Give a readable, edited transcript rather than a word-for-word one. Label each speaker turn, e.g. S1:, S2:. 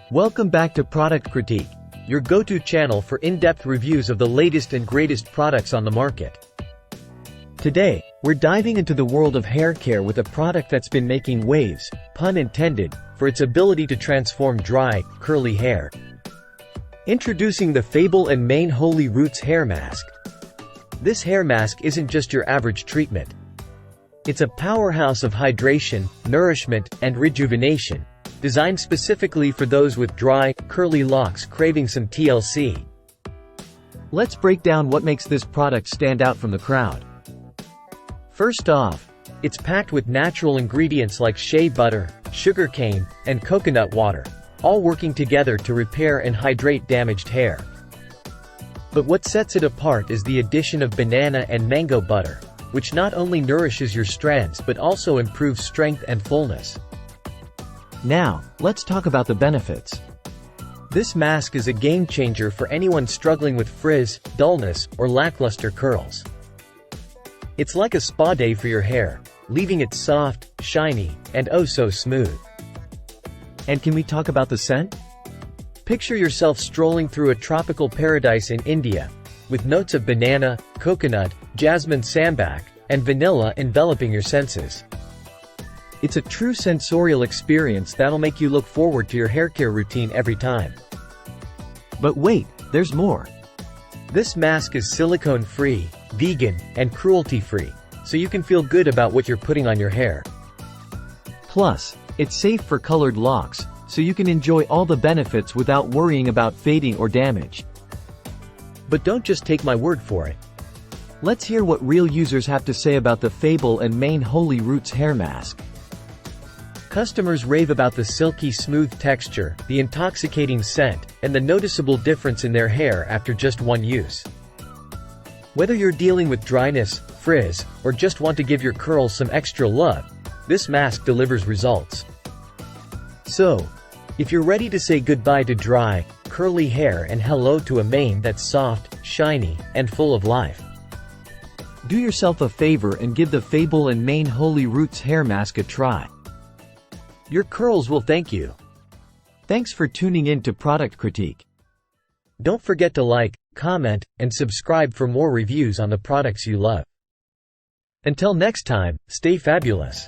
S1: Welcome back to Product Critique, your go-to channel for in-depth reviews of the latest and greatest products on the market. Today, we're diving into the world of hair care with a product that's been making waves, pun intended, for its ability to transform dry, curly hair. Introducing the Fable and Mane HoliRoots Hair Masque. This hair mask isn't just your average treatment. It's a powerhouse of hydration, nourishment, and rejuvenation, designed specifically for those with dry, curly locks craving some TLC. Let's break down what makes this product stand out from the crowd. First off, it's packed with natural ingredients like shea butter, sugarcane, and coconut water, all working together to repair and hydrate damaged hair. But what sets it apart is the addition of banana and mango butter, which not only nourishes your strands but also improves strength and fullness. Now, let's talk about the benefits. This mask is a game-changer for anyone struggling with frizz, dullness, or lackluster curls. It's like a spa day for your hair, leaving it soft, shiny, and oh so smooth. And can we talk about the scent? Picture yourself strolling through a tropical paradise in India, with notes of banana, coconut, jasmine sambac, and vanilla enveloping your senses. It's a true sensorial experience that'll make you look forward to your hair care routine every time. But wait, there's more. This mask is silicone-free, vegan, and cruelty-free, so you can feel good about what you're putting on your hair. Plus, it's safe for colored locks, so you can enjoy all the benefits without worrying about fading or damage. But don't just take my word for it. Let's hear what real users have to say about the Fable and Mane HoliRoots Hair Mask. Customers rave about the silky smooth texture, the intoxicating scent, and the noticeable difference in their hair after just one use. Whether you're dealing with dryness, frizz, or just want to give your curls some extra love, this mask delivers results. So, if you're ready to say goodbye to dry, curly hair and hello to a mane that's soft, shiny, and full of life, do yourself a favor and give the Fable and Mane HoliRoots Hair Mask a try. Your curls will thank you. Thanks for tuning in to Product Critique. Don't forget to like, comment, and subscribe for more reviews on the products you love. Until next time, stay fabulous.